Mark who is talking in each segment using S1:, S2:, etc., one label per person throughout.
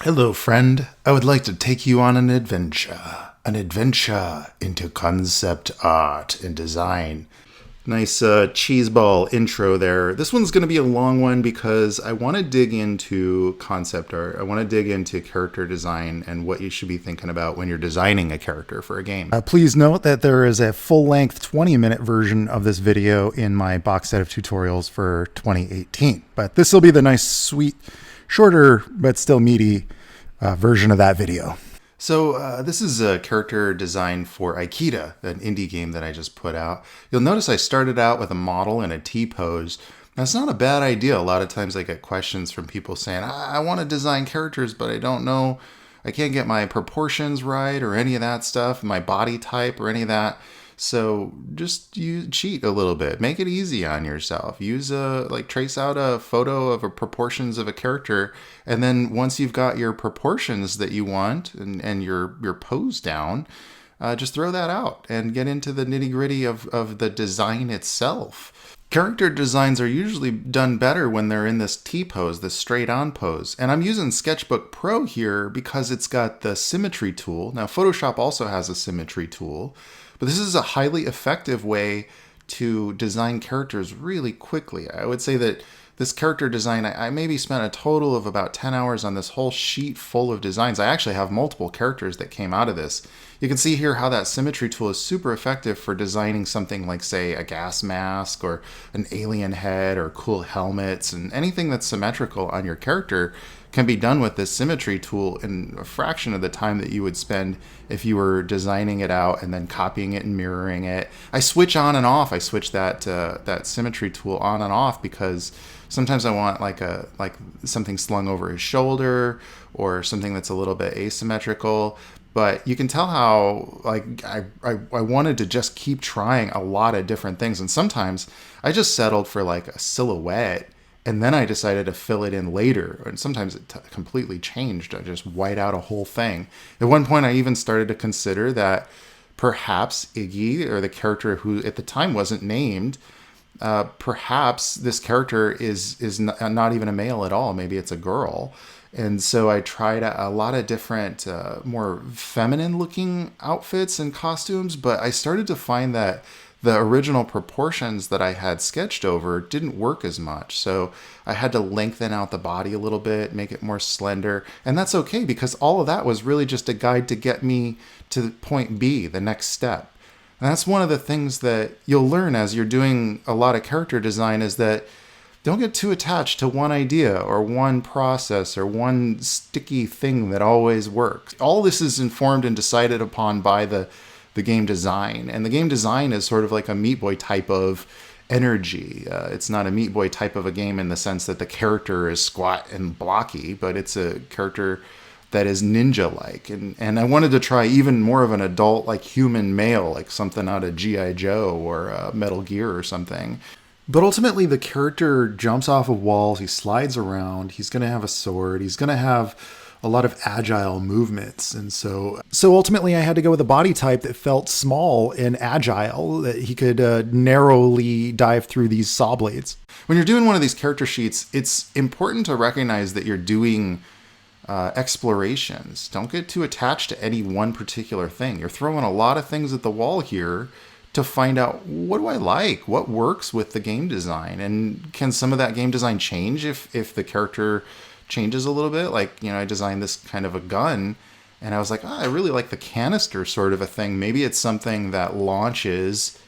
S1: Hello, friend. I would like to take you on an adventure. An adventure into concept art and design. Nice cheeseball intro there. This one's going to be a long one because I want to dig into concept art. I want to dig into character design and what you should be thinking about when you're designing a character for a game. Please note that there is a full-length 20-minute version of this video in my box set of tutorials for 2018. But this will be the nice, sweet, shorter but still meaty version of that video. So this is a character design for Ikeda, an indie game that I just put out. You'll notice I started out with a model in a T-pose. That's not a bad idea. A lot of times I get questions from people saying, I want to design characters, but I don't know. I can't get my proportions right or any of that stuff, my body type or any of that. So just cheat a little bit. Make it easy on yourself. Trace out a photo of proportions of a character, and then once you've got your proportions that you want and your pose down, just throw that out and get into the nitty gritty of the design itself. Character designs are usually done better when they're in this T-pose, this straight-on pose. And I'm using Sketchbook Pro here because it's got the symmetry tool. Now, Photoshop also has a symmetry tool, but this is a highly effective way to design characters really quickly. I would say that this character design, I maybe spent a total of about 10 hours on this whole sheet full of designs. I actually have multiple characters that came out of this. You can see here how that symmetry tool is super effective for designing something like, say, a gas mask or an alien head or cool helmets, and anything that's symmetrical on your character can be done with this symmetry tool in a fraction of the time that you would spend if you were designing it out and then copying it and mirroring it. I switch on and off. I switch that symmetry tool on and off because sometimes I want like something slung over his shoulder or something that's a little bit asymmetrical. But you can tell how I wanted to just keep trying a lot of different things. And sometimes I just settled for like a silhouette, and then I decided to fill it in later. And sometimes it completely changed. I just white out a whole thing. At one point, I even started to consider that perhaps Iggy, or the character who at the time wasn't named, perhaps this character is not even a male at all. Maybe it's a girl. And so I tried a lot of different, more feminine-looking outfits and costumes, but I started to find that the original proportions that I had sketched over didn't work as much. So I had to lengthen out the body a little bit, make it more slender. And that's okay, because all of that was really just a guide to get me to point B, the next step. And that's one of the things that you'll learn as you're doing a lot of character design, is that don't get too attached to one idea or one process or one sticky thing that always works. All this is informed and decided upon by the game design. And the game design is sort of like a Meat Boy type of energy. It's not a Meat Boy type of a game in the sense that the character is squat and blocky, but it's a character that is ninja-like. And I wanted to try even more of an adult, like human male, like something out of G.I. Joe or Metal Gear or something. But ultimately, the character jumps off of walls, he slides around, he's going to have a sword, he's going to have a lot of agile movements. And so ultimately, I had to go with a body type that felt small and agile, that he could narrowly dive through these saw blades. When you're doing one of these character sheets, it's important to recognize that you're doing explorations. Don't get too attached to any one particular thing. You're throwing a lot of things at the wall here to find out, what do I like? What works with the game design? And can some of that game design change if the character changes a little bit? Like, I designed this kind of a gun, and I was like, I really like the canister sort of a thing. Maybe it's something that launches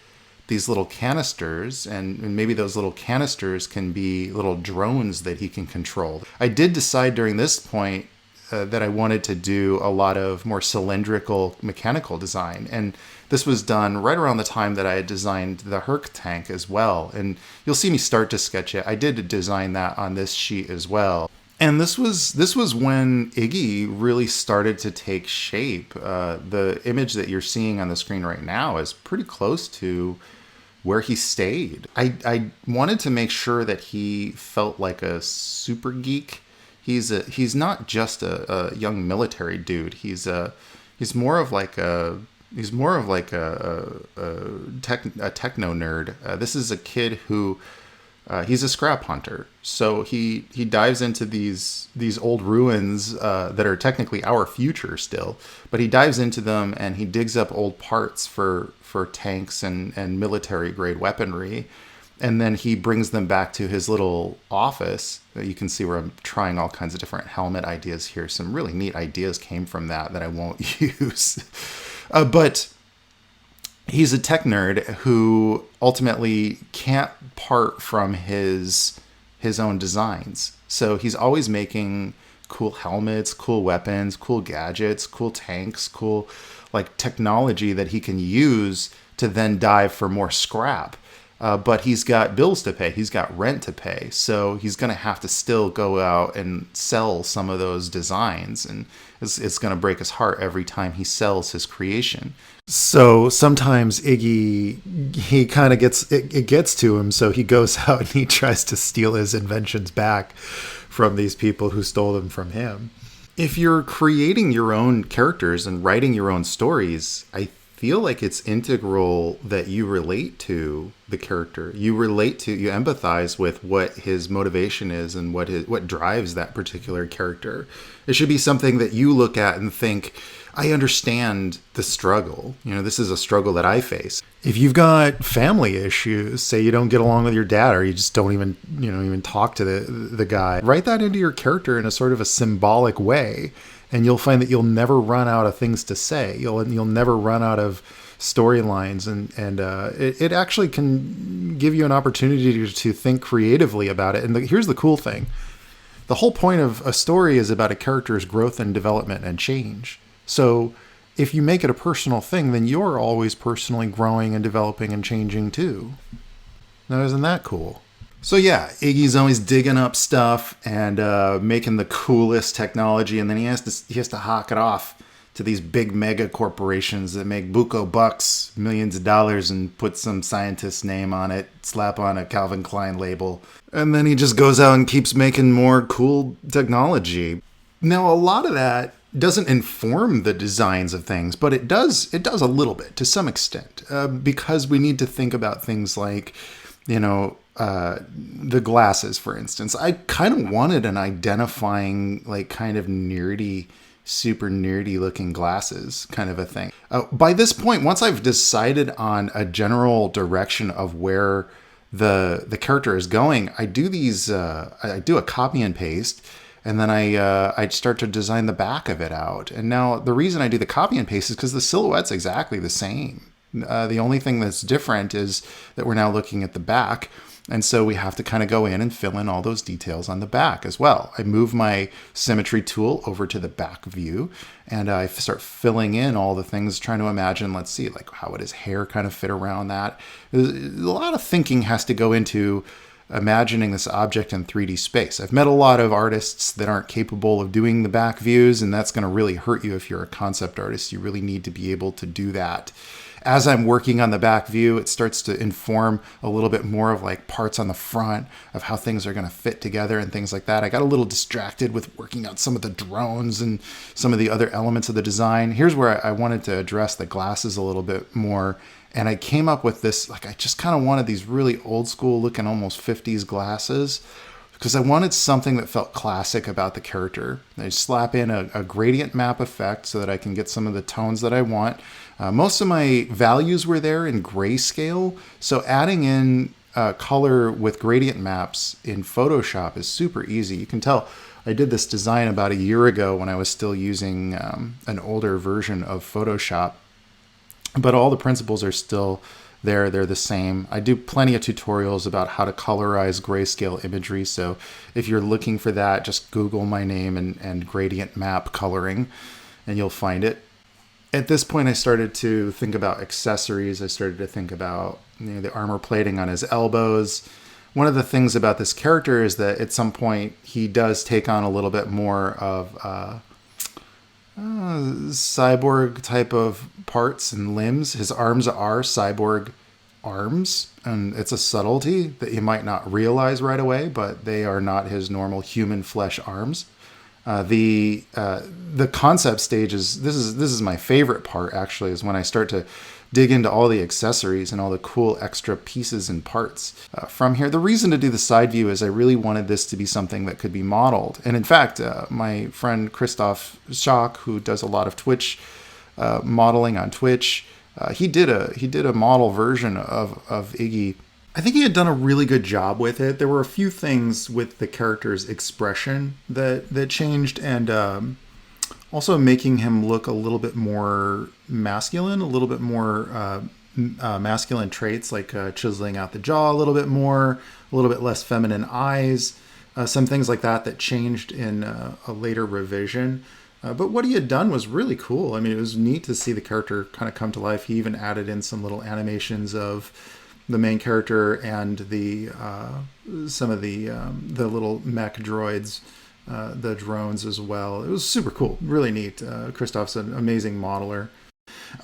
S1: these little canisters, and maybe those little canisters can be little drones that he can control. I did decide during this point that I wanted to do a lot of more cylindrical mechanical design. And this was done right around the time that I had designed the Herc tank as well. And you'll see me start to sketch it. I did design that on this sheet as well. And this was when Iggy really started to take shape. The image that you're seeing on the screen right now is pretty close to where he stayed. I wanted to make sure that he felt like a super geek. He's not just a young military dude. He's more of like a techno nerd. This is a kid who He's a scrap hunter, so he dives into these old ruins that are technically our future still, but he dives into them and he digs up old parts for tanks and military grade weaponry, and then he brings them back to his little office. You can see where I'm trying all kinds of different helmet ideas here. Some really neat ideas came from that I won't use, but he's a tech nerd who ultimately can't part from his own designs. So he's always making cool helmets, cool weapons, cool gadgets, cool tanks, cool like technology that he can use to then dive for more scrap. But he's got bills to pay. He's got rent to pay. So he's going to have to still go out and sell some of those designs. And it's going to break his heart every time he sells his creation. So sometimes Iggy, he kind of it gets to him. So he goes out and he tries to steal his inventions back from these people who stole them from him. If you're creating your own characters and writing your own stories, I feel like it's integral that you relate to the character. You empathize with what his motivation is and what drives that particular character. It should be something that you look at and think, I understand the struggle. This is a struggle that I face. If you've got family issues, say you don't get along with your dad, or you just don't even talk to the guy, write that into your character in a sort of a symbolic way. And you'll find that you'll never run out of things to say. You'll never run out of storylines, and it actually can give you an opportunity to think creatively about it. And here's the cool thing: the whole point of a story is about a character's growth and development and change. So if you make it a personal thing, then you're always personally growing and developing and changing too. Now, isn't that cool? So yeah, Iggy's always digging up stuff and making the coolest technology, and then he has to hawk it off to these big mega corporations that make buco bucks, millions of dollars, and put some scientist's name on it, slap on a Calvin Klein label, and then he just goes out and keeps making more cool technology. Now, a lot of that doesn't inform the designs of things, but it does a little bit to some extent, because we need to think about things like, the glasses, for instance. I kind of wanted an identifying, like, kind of nerdy, super nerdy looking glasses kind of a thing. By this point, once I've decided on a general direction of where the character is going, I do a copy and paste, and then I start to design the back of it out. And now the reason I do the copy and paste is because the silhouette's exactly the same. The only thing that's different is that we're now looking at the back. And so we have to kind of go in and fill in all those details on the back as well. I move my symmetry tool over to the back view, and I start filling in all the things, trying to imagine, let's see, like, how would his hair kind of fit around that? A lot of thinking has to go into imagining this object in 3D space. I've met a lot of artists that aren't capable of doing the back views, and that's going to really hurt you if you're a concept artist. You really need to be able to do that. As I'm working on the back view, it starts to inform a little bit more of like parts on the front of how things are going to fit together and things like that. I got a little distracted with working out some of the drones and some of the other elements of the design. Here's where I wanted to address the glasses a little bit more. And I came up with this, like, I just kind of wanted these really old school looking, almost 50s glasses, because I wanted something that felt classic about the character. I slap in a gradient map effect so that I can get some of the tones that I want. Most of my values were there in grayscale, so adding in color with gradient maps in Photoshop is super easy. You can tell I did this design about a year ago when I was still using an older version of Photoshop, but all the principles are still there. They're the same. I do plenty of tutorials about how to colorize grayscale imagery, so if you're looking for that, just Google my name and gradient map coloring, and you'll find it. At this point, I started to think about accessories. I started to think about the armor plating on his elbows. One of the things about this character is that at some point he does take on a little bit more of cyborg type of parts and limbs. His arms are cyborg arms, and it's a subtlety that you might not realize right away, but they are not his normal human flesh arms. The concept stage this is my favorite part, actually, is when I start to dig into all the accessories and all the cool extra pieces and parts from here. The reason to do the side view is I really wanted this to be something that could be modeled. And in fact, my friend Christoph Schock, who does a lot of Twitch modeling on Twitch, he did a model version of Iggy. I think he had done a really good job with it. There were a few things with the character's expression that changed, and also making him look a little bit more masculine, a little bit more masculine traits, like chiseling out the jaw a little bit more, a little bit less feminine eyes, some things like that changed in a later revision. But what he had done was really cool. I mean, it was neat to see the character kind of come to life. He even added in some little animations of the main character and some of the little mech droids, the drones as well. It was super cool, really neat. Christoph's an amazing modeler.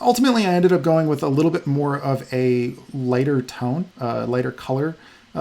S1: Ultimately, I ended up going with a little bit more of a lighter tone, lighter color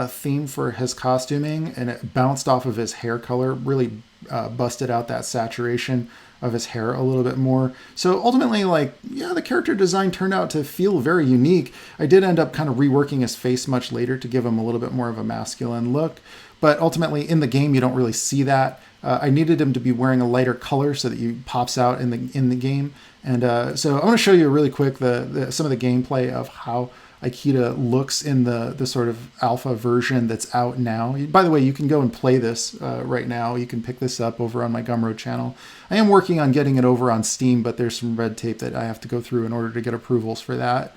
S1: theme for his costuming, and it bounced off of his hair color, really busted out that saturation of his hair a little bit more. So ultimately, the character design turned out to feel very unique. I did end up kind of reworking his face much later to give him a little bit more of a masculine look, but ultimately in the game you don't really see that. I needed him to be wearing a lighter color so that he pops out in the game. And so I want to show you really quick some of the gameplay of how Ikeda looks in the sort of alpha version that's out now. By the way, you can go and play this right now. You can pick this up over on my Gumroad channel. I am working on getting it over on Steam, but there's some red tape that I have to go through in order to get approvals for that.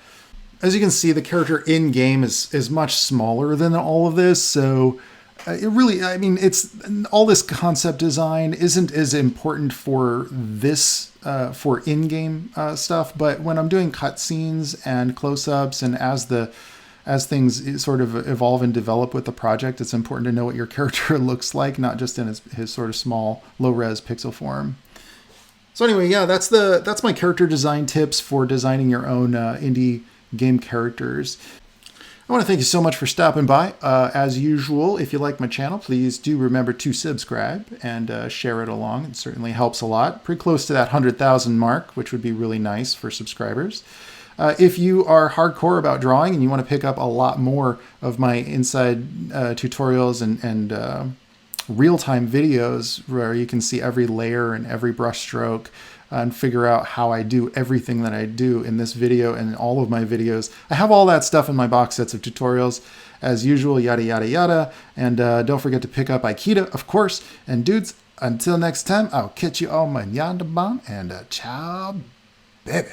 S1: As you can see, the character in-game is much smaller than all of this, so it really, I mean, it's all this concept design isn't as important for this, for in-game stuff, but when I'm doing cutscenes and close-ups, and as things sort of evolve and develop with the project, it's important to know what your character looks like, not just in his sort of small, low-res pixel form. So anyway, yeah, that's my character design tips for designing your own indie game characters. I want to thank you so much for stopping by. As usual, if you like my channel, please do remember to subscribe and share it along. It certainly helps a lot. Pretty close to that 100,000 mark, which would be really nice for subscribers. If you are hardcore about drawing and you want to pick up a lot more of my inside tutorials and real-time videos where you can see every layer and every brush stroke and figure out how I do everything that I do in this video and all of my videos, I have all that stuff in my box sets of tutorials, as usual, yada, yada, yada. And don't forget to pick up Ikeda, of course. And dudes, until next time, I'll catch you all manana, and ciao, baby.